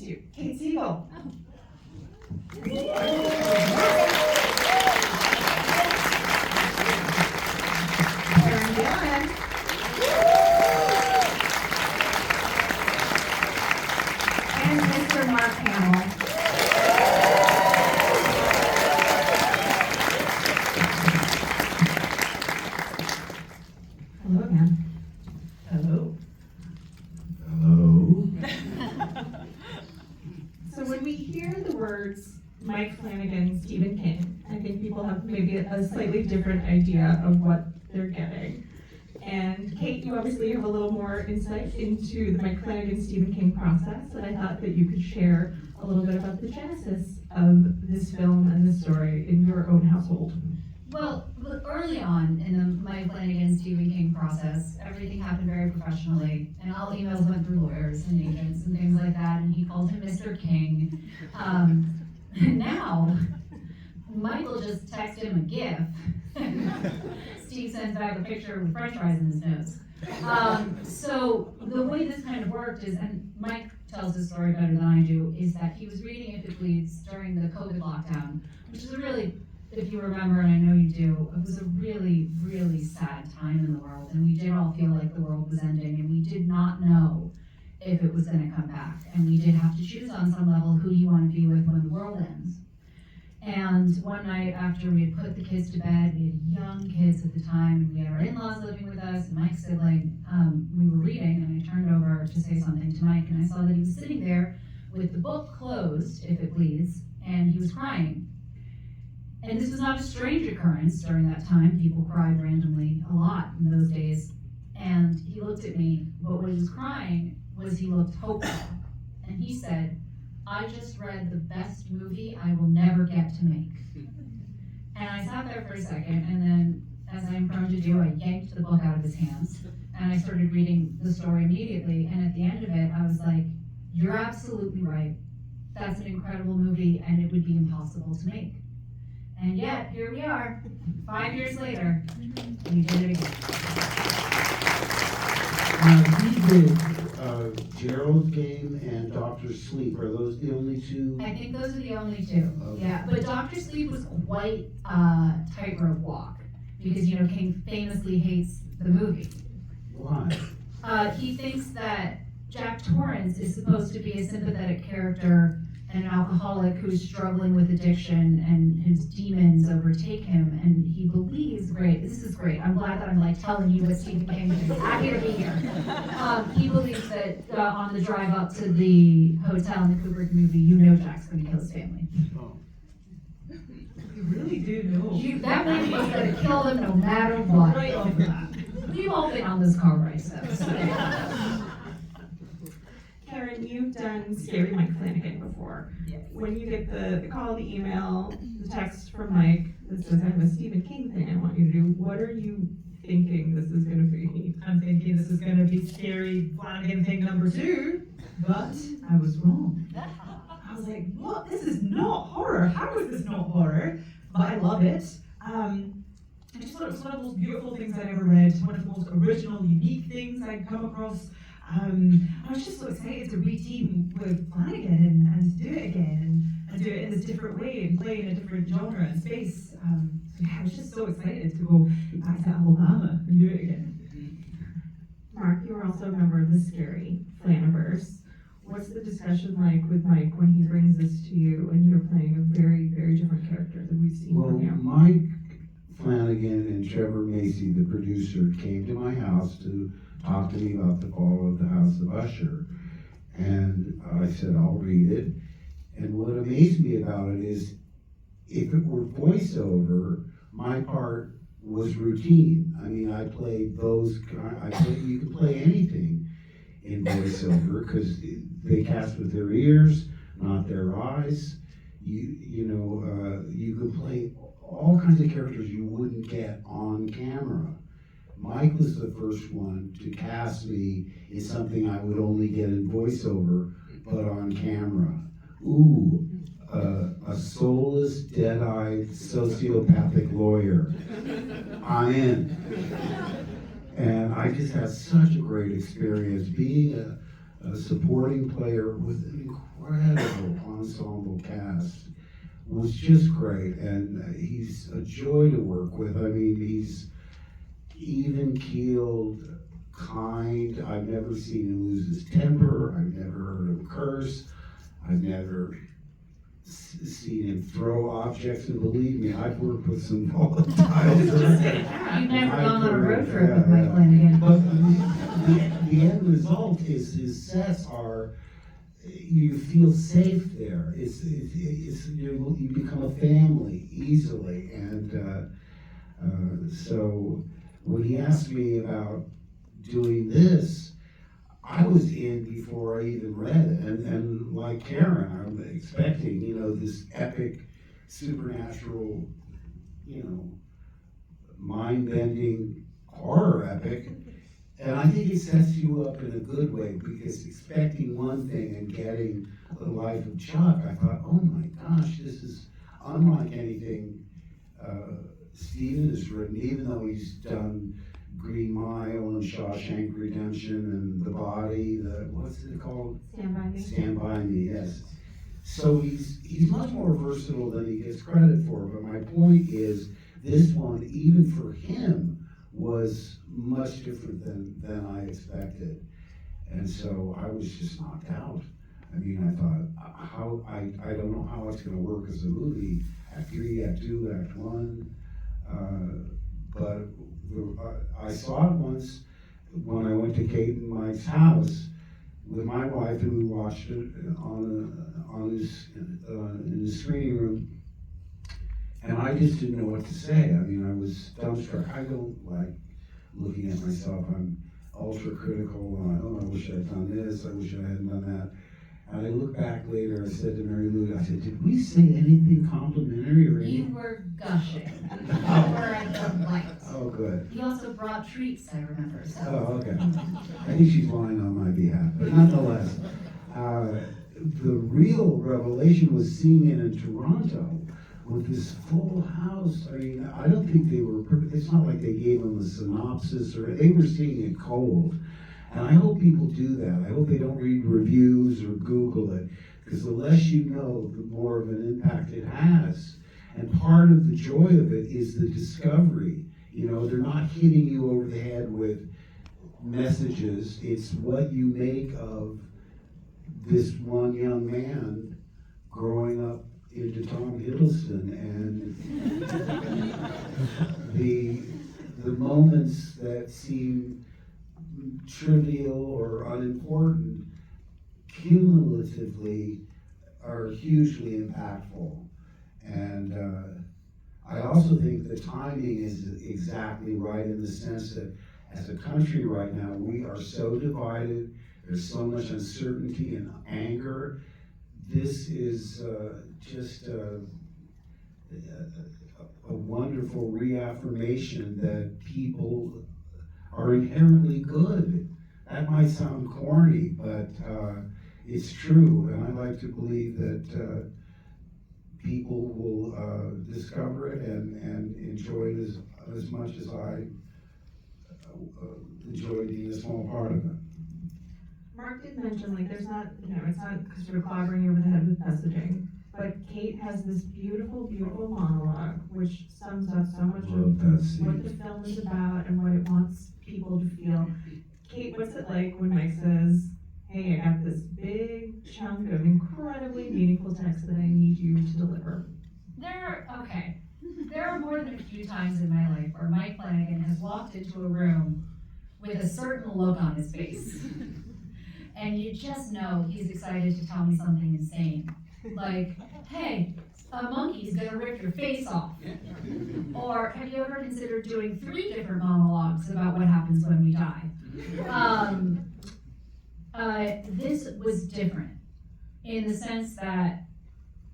you, Kate Siegel. Karen Gillan. And Mr. Mark Hamill. Hello again. Hello. Hello. So when we hear the words Mike Flanagan, Stephen King, I think people have maybe a slightly different idea of what they're getting. And Kate, you obviously have a little more insight into the Mike Flanagan, Stephen King process, and I thought that you could share a little bit about the genesis of this film and this story in your own household. Well, early on in the Mike Flanagan, Stephen King process, everything happened very professionally, and all emails went through lawyers and agents and things like that, and he called him Mr. King. Now, Michael just texted him a GIF. Steve sends back a picture with french fries in his nose. So the way this kind of worked is, and Mike tells this story better than I do, is that he was reading If It Bleeds during the COVID lockdown, which is a really, if you remember, and I know you do, it was a really, really sad time in the world, and we did all feel like the world was ending, and we did not know if it was going to come back, and we did have to choose on some level who you want to be with when the world ends. And one night after we had put the kids to bed, we had young kids at the time, and we had our in-laws living with us, and Mike's sibling, we were reading, and I turned over to say something to Mike, and I saw that he was sitting there with the book closed, If It Bleeds, and he was crying. And this was not a strange occurrence during that time. People cried randomly a lot in those days. And he looked at me, but when he was crying was he looked hopeful. And he said, "I just read the best movie I will never get to make." And I sat there for a second, and then, as I am prone to do, I yanked the book out of his hands, and I started reading the story immediately. And at the end of it, I was like, "You're absolutely right. That's an incredible movie, and it would be impossible to make." And yet, here we are, 5 years later, we did it again. He did Gerald's Game and Dr. Sleep. Are those the only two? I think those are the only two. Okay. Yeah, but Dr. Sleep was quite a tightrope walk because, you know, King famously hates the movie. Why? He thinks that Jack Torrance is supposed to be a sympathetic character and an alcoholic who's struggling with addiction and his demons overtake him, and he believes, great, this is great, I'm glad that I'm like telling you what Stephen King is, happy to be here. He believes that on the drive up to the hotel in the Kubrick movie, you know Jack's gonna kill his family. Oh. You really do know. That movie is gonna kill them no matter what. Right off the bat. We've all been on those car rides though, so. Karen, you've done Scary Mike Flanagan before. Yes. When you get the call, the email, the text from Mike that says, I have a Stephen King thing I want you to do, what are you thinking this is going to be? I'm thinking this is going to be Scary Flanagan thing number 2, but I was wrong. I was like, what? This is not horror. How is this not horror? But I love it. I just thought it was one of those beautiful things I'd ever read, one of the most original, unique things I'd come across. I was just so excited to re-team with Flanagan and to do it again and do it in this different way and play in a different genre and space. So yeah, I was just so excited to go back to Alabama and do it again. Mark, you are also a member of the Scary Flaniverse. What's the discussion like with Mike when he brings this to you and you're playing a very, very different character than we've seen Well, from you? Mike Flanagan and Trevor Macy, the producer, came to my house to talk to me about the fall of the House of Usher. And I said, I'll read it. And what amazed me about it is, if it were voiceover, my part was routine. I mean, I played you could play anything in voiceover because they cast with their ears, not their eyes. You could play all kinds of characters you wouldn't get on camera. Mike was the first one to cast me in something I would only get in voiceover, but on camera. Ooh, a soulless, dead-eyed, sociopathic lawyer. I'm in. And I just had such a great experience being a supporting player with an incredible ensemble cast, was just great, and he's a joy to work with. I mean, he's even-keeled, kind. I've never seen him lose his temper. I've never heard him curse. I've never seen him throw objects, and believe me, I've worked with some volatile You've never gone on a road trip with Mike Flanagan. But the end result is his sets are, you feel safe there. You become a family easily, and so when he asked me about doing this, I was in before I even read it, and like Karen, I'm expecting, this epic, supernatural, mind-bending horror epic, and I think it sets you up in a good way, because expecting one thing and getting The Life of Chuck, I thought, oh my gosh, this is unlike anything Steven has written, even though he's done Green Mile and Shawshank Redemption and The Body, what's it called? Stand By Me. Stand By Me, yes. So he's much more versatile than he gets credit for, but my point is, this one, even for him, was much different than I expected. And so I was just knocked out. I mean, I thought, I don't know how it's gonna work as a movie, Act 3, Act 2, Act 1, but I saw it once when I went to Kate and Mike's house with my wife, and we watched it in the screening room, and I just didn't know what to say. I mean, I was dumbstruck. I don't like looking at myself. I'm ultra critical. I wish I'd done this. I wish I hadn't done that. And I look back later, I said to Mary Lou, I said, did we say anything complimentary or anything? You were gushing. You were at the light. Oh, good. You also brought treats, I remember, so. Oh, okay. I think she's lying on my behalf, but nonetheless, the real revelation was seeing it in Toronto with this full house. I mean, I don't think it's not like they gave them a synopsis, or they were seeing it cold. And I hope people do that. I hope they don't read reviews or Google it, because the less you know, the more of an impact it has. And part of the joy of it is the discovery. They're not hitting you over the head with messages. It's what you make of this one young man growing up into Tom Hiddleston, and the moments that seem trivial or unimportant cumulatively are hugely impactful. And I also think the timing is exactly right, in the sense that as a country right now, we are so divided. There's so much uncertainty and anger. This is just a wonderful reaffirmation that people are inherently good. That might sound corny, but it's true, and I like to believe that people will discover it and enjoy it as much as I enjoy being a small part of it. Mark did mention, there's not, it's not sort of clobbering you over the head with messaging, but Kate has this beautiful, beautiful monologue, which sums up so much of what the film is about and what it wants people to feel. Kate, what's it like when Mike says, hey, I got this big chunk of incredibly meaningful text that I need you to deliver? There are more than a few times in my life where Mike Flanagan has walked into a room with a certain look on his face. And you just know he's excited to tell me something insane. Like, hey, a monkey's gonna rip your face off. Or have you ever considered doing 3 different monologues about what happens when we die? This was different in the sense that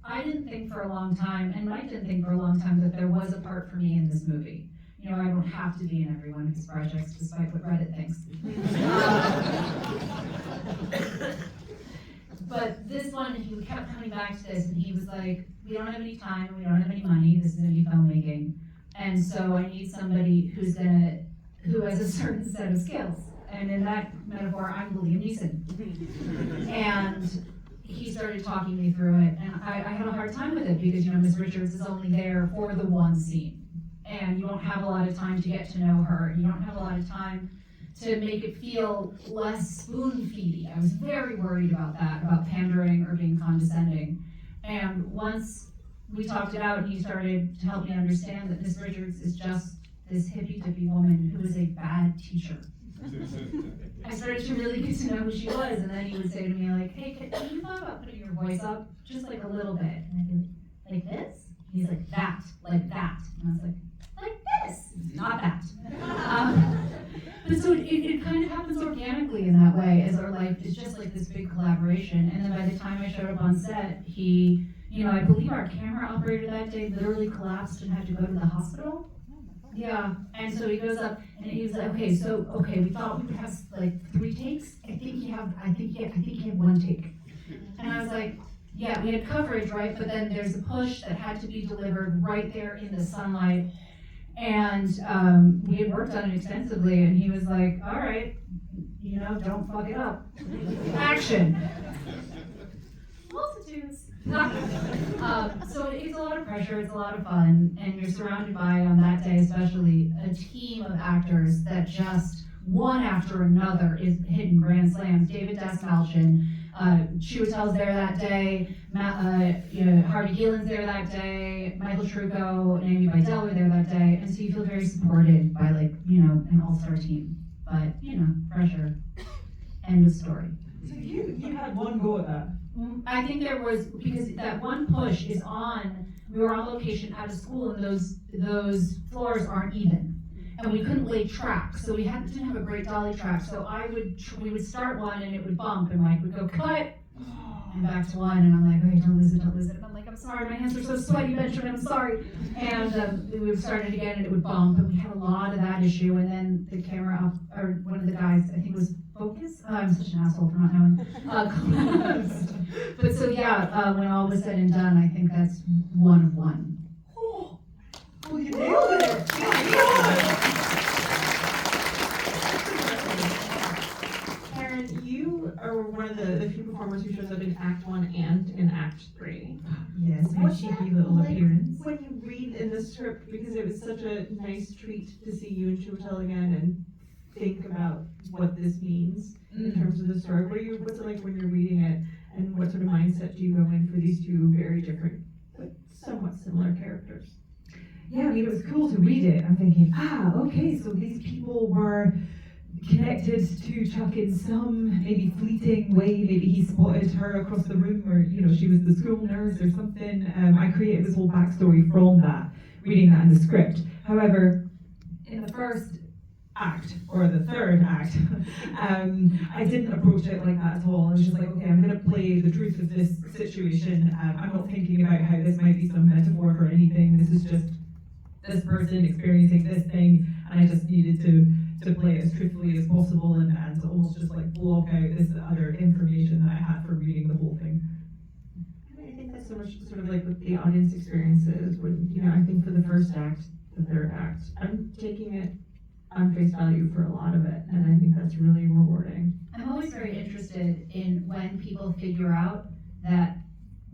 I didn't think for a long time, and Mike didn't think for a long time, that there was a part for me in this movie. I don't have to be in every one of his projects, despite what Reddit thinks. But this one, he kept coming back to this, and he was like, we don't have any time, we don't have any money, this is gonna be filmmaking. And so I need somebody who has a certain set of skills. And in that metaphor, I'm Liam Neeson. And he started talking me through it, and I had a hard time with it because, Miss Richards is only there for the one scene. And you don't have a lot of time to get to know her. You don't have a lot of time to make it feel less spoon-feedy. I was very worried about that, about pandering or being condescending. And once we talked it out and he started to help me understand that Miss Richards is just this hippy-dippy woman who is a bad teacher. I started to really get to know who she was, and then he would say to me, like, hey, have you thought about putting your voice up just like a little bit? And I'd be like this? And he's like that. And I was like this, not that. But so it kind of happens organically in that way, as our life is just like this big collaboration. And then by the time I showed up on set, he, I believe our camera operator that day literally collapsed and had to go to the hospital. Yeah, and so he goes up and he was like, okay, we thought we would have like 3 takes. I think he had 1 take. And I was like, yeah, we had coverage, right? But then there's a push that had to be delivered right there in the sunlight. And we had worked on it extensively, and he was like, all right, don't fuck it up. Action. Multitudes. So it's a lot of pressure, it's a lot of fun, and you're surrounded by, on that day especially, a team of actors that just, one after another, is hitting grand slams. David Dasmalchian, Chiwetel's there that day, Harvey Gillan's there that day, Michael Trucco and Amy Bidell were there that day, and so you feel very supported by an all-star team. But, pressure. End of story. So you had one go at that. I think there was, because that one push is we were on location at a school, and those floors aren't even. And we couldn't lay tracks, so we didn't have a great dolly track. So we would start one and it would bump, and Mike would go, cut, and back to one, and I'm like, okay, don't lose it. And I'm like, I'm sorry, my hands are so sweaty, Benjamin, I'm sorry. And we would start it again, and it would bump, and we had a lot of that issue. And then the camera or one of the guys, I think it was Focus. Oh, I'm such an asshole for not knowing. Collapsed. But so yeah, when all was said and done, I think that's 1 of 1. Oh, you nailed it. Karen, you are one of the few performers who shows up in Act 1 and in Act 3. Yes, my What's cheeky that little like appearance. when you read in the script, because it was such a nice treat to see you and Chiwetel again and think about what this means in terms of the story. What's it like when you're reading it, and what sort of mindset do you go in for these 2 very different but somewhat similar characters? Yeah, I mean, it was cool to read it. I'm thinking, okay, so these people were connected to Chuck in some maybe fleeting way. Maybe he spotted her across the room, or she was the school nurse or something. I created this whole backstory from that, reading that in the script. However, in the first act, or the third act, I didn't approach it like that at all. I was just like, okay, I'm going to play the truth of this situation. I'm not thinking about how this might be some metaphor for anything. This is just this person experiencing this thing, and I just needed to play it as truthfully as possible, and almost just like block out this other information that I had from reading the whole thing. I think that's so much sort of like what the audience experiences when, I think for the first act, the third act, I'm taking it on face value for a lot of it, and I think that's really rewarding. I'm always very interested in when people figure out that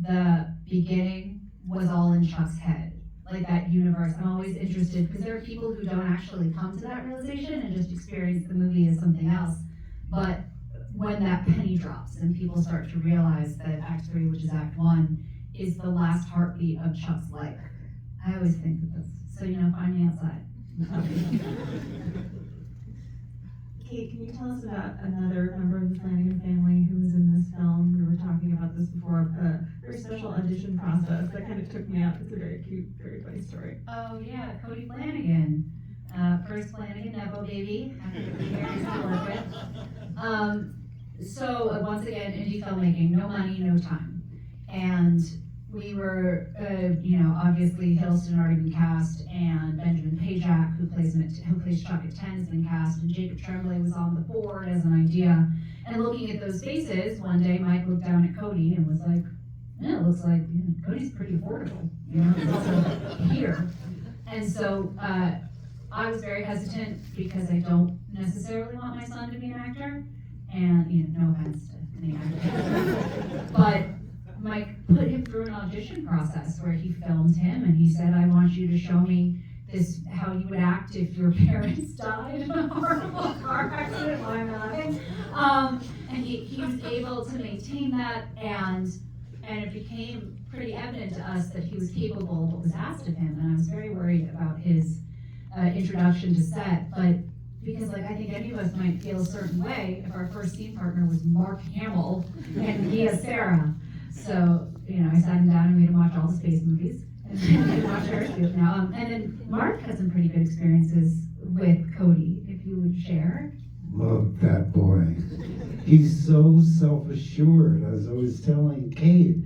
the beginning was all in Chuck's head, like that universe. I'm always interested because there are people who don't actually come to that realization and just experience the movie as something else. But when that penny drops and people start to realize that Act 3, which is Act 1, is the last heartbeat of Chuck's life, I always think that this. So, find me outside. Kate, can you tell us about another member of the Flanagan family who was in this film? We were talking about this before, a very special audition process that kind of took me out. It's a very cute, very funny story. Oh yeah, Cody Flanagan. First Flanagan Nepo baby. Happy to be here to work with. So once again, indie filmmaking, no money, no time. And we were, obviously Hiddleston already been cast, and Benjamin Pajak, who plays Chuck at 10, has been cast, and Jacob Tremblay was on the board as an idea. And looking at those faces, one day Mike looked down at Cody and was like, yeah, it looks like Cody's pretty affordable. It's also here. And so I was very hesitant because I don't necessarily want my son to be an actor, and no offense to any actor, but Mike put him through an audition process where he filmed him, and he said, "I want you to show me how you would act if your parents died in a horrible car accident." Why not? And he was able to maintain that, and it became pretty evident to us that he was capable of what was asked of him. And I was very worried about his introduction to set, but because I think any of us might feel a certain way if our first scene partner was Mark Hamill and Mia Sarah. So I sat him down and made him watch all the space movies. And watch her too now. And then Mark had some pretty good experiences with Cody, if you would share. Love that boy. He's so self-assured. As I was telling Kate,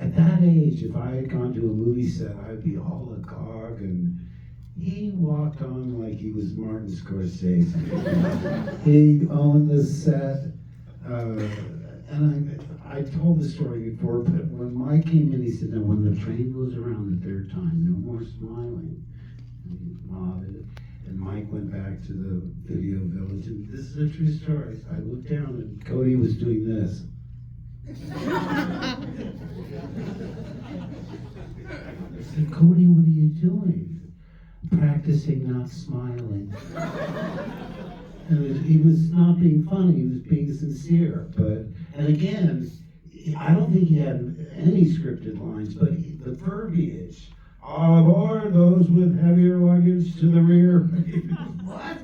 at that age, if I had gone to a movie set, I'd be all agog, and he walked on like he was Martin Scorsese. He owned the set, and I told the story before, but when Mike came in, he said, "Now, when the train goes around the third time, no more smiling." And he nodded, and Mike went back to the video village, and this is a true story. I looked down, and Cody was doing this. I said, "Cody, what are you doing?" "Practicing not smiling." And he was not being funny, he was being sincere. And again, I don't think he had any scripted lines, but the verbiage, "All aboard, those with heavier luggage to the rear." What?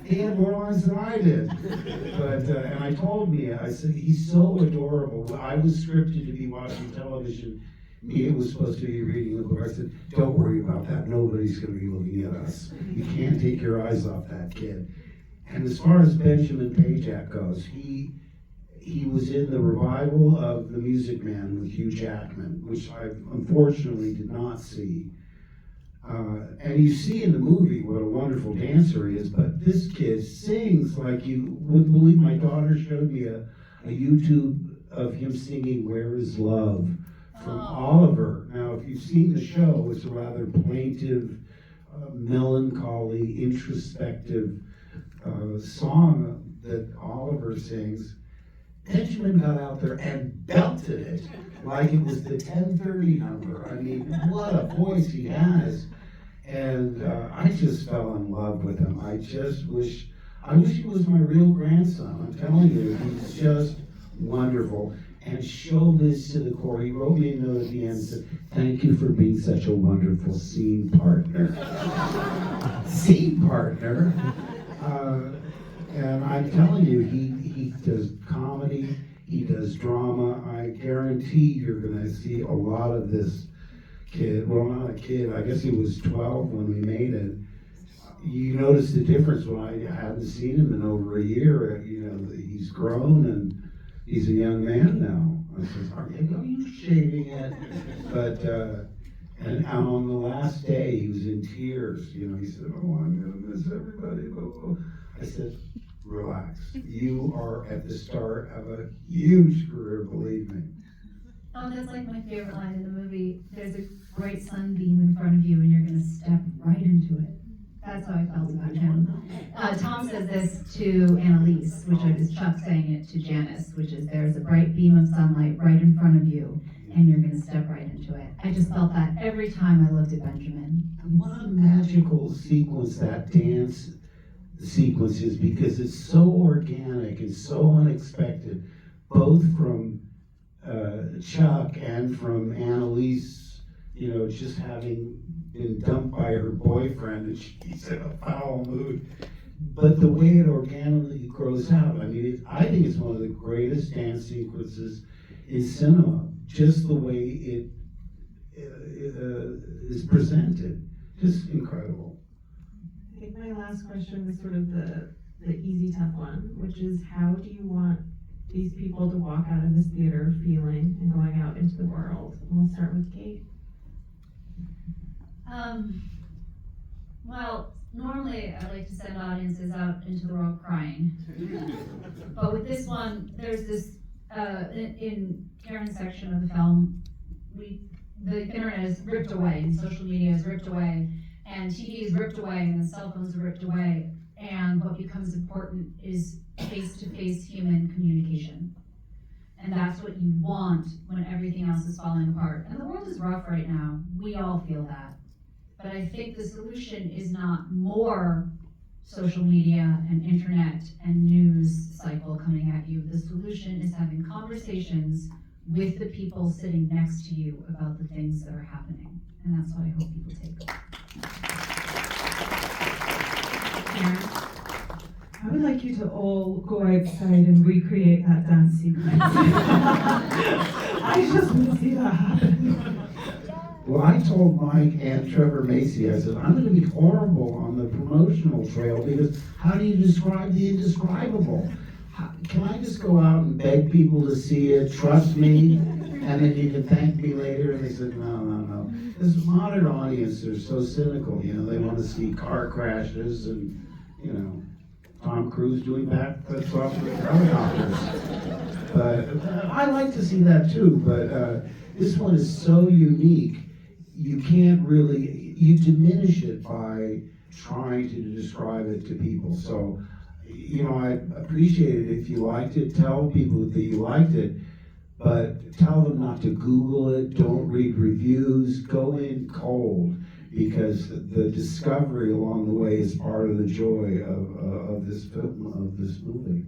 He had more lines than I did. But, and I told Mia, I said, "He's so adorable." I was scripted to be watching television. Mia was supposed to be reading the book. I said, "Don't worry about that. Nobody's going to be looking at us. You can't take your eyes off that kid." And as far as Benjamin Pajak goes, he was in the revival of The Music Man with Hugh Jackman, which I unfortunately did not see. And you see in the movie what a wonderful dancer he is, but this kid sings like you wouldn't believe. My daughter showed me a YouTube of him singing "Where Is Love" from Oliver. Now, if you've seen the show, it's a rather plaintive, melancholy, introspective song that Oliver sings. Benjamin got out there and belted it like it was the 10:30 number. I mean, what a voice he has. And I just fell in love with him. I wish he was my real grandson. I'm telling you, he's just wonderful. And show this to the core. He wrote me a note at the end and said, "Thank you for being such a wonderful scene partner." Scene partner? And I'm telling you, he does comedy, he does drama. I guarantee you're going to see a lot of this kid. Well, not a kid, I guess he was 12 when we made it. You notice the difference when I hadn't seen him in over a year. He's grown and he's a young man now. I said, "Are you shaving it?" But, and on the last day, he was in tears. He said, "Oh, I'm going to miss everybody." I said, "Relax. You are at the start of a huge career, believe me." Oh, that's like my favorite line in the movie. There's a bright sunbeam in front of you and you're going to step right into it. That's how I felt about him. Tom says this to Annalise, which is Chuck saying it to Janice, which is, "There's a bright beam of sunlight right in front of you and you're going to step right into it." I just felt that every time I looked at Benjamin. And what a magical sequence that dance sequence is, because it's so organic and so unexpected, both from Chuck and from Annalise, just having been dumped by her boyfriend and she's in a foul mood. But the way it organically grows out, I think it's one of the greatest dance sequences in cinema. Just the way it is presented, just incredible. I think my last question was sort of the easy, tough one, which is, how do you want these people to walk out of this theater feeling and going out into the world? And we'll start with Kate. Well, normally I like to send audiences out into the world crying. But with this one, there's this, in Karen's section of the film, the internet is ripped away and social media is ripped away. and TV is ripped away, and the cell phones are ripped away, and what becomes important is face-to-face human communication. And that's what you want when everything else is falling apart. And the world is rough right now. We all feel that. But I think the solution is not more social media and internet and news cycle coming at you. The solution is having conversations with the people sitting next to you about the things that are happening. And that's what I hope people take away. Karen? I would like you to all go outside and recreate that dance sequence. I just want to see that happen. Well, I told Mike and Trevor Macy, I said, I'm gonna be horrible on the promotional trail because how do you describe the indescribable? Can I just go out and beg people to see it, trust me, and then you can thank me later? And they said, no. This modern audience, they're so cynical, they want to see car crashes and, Tom Cruise doing backflips off of helicopters. But I like to see that too, but this one is so unique, you can't really, you diminish it by trying to describe it to people. So, I appreciate it if you liked it, tell people that you liked it, but tell them not to Google it, don't read reviews, go in cold, because the discovery along the way is part of the joy of this film, of this movie.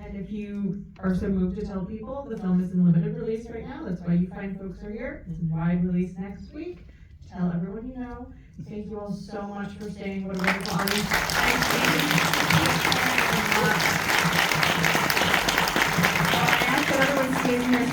And if you are so moved to tell people, the film is in limited release right now. That's why you find folks are here. It's wide release next week. Tell everyone you know. Thank you all so much for staying. What a wonderful audience. I ask that everyone stays in their seats.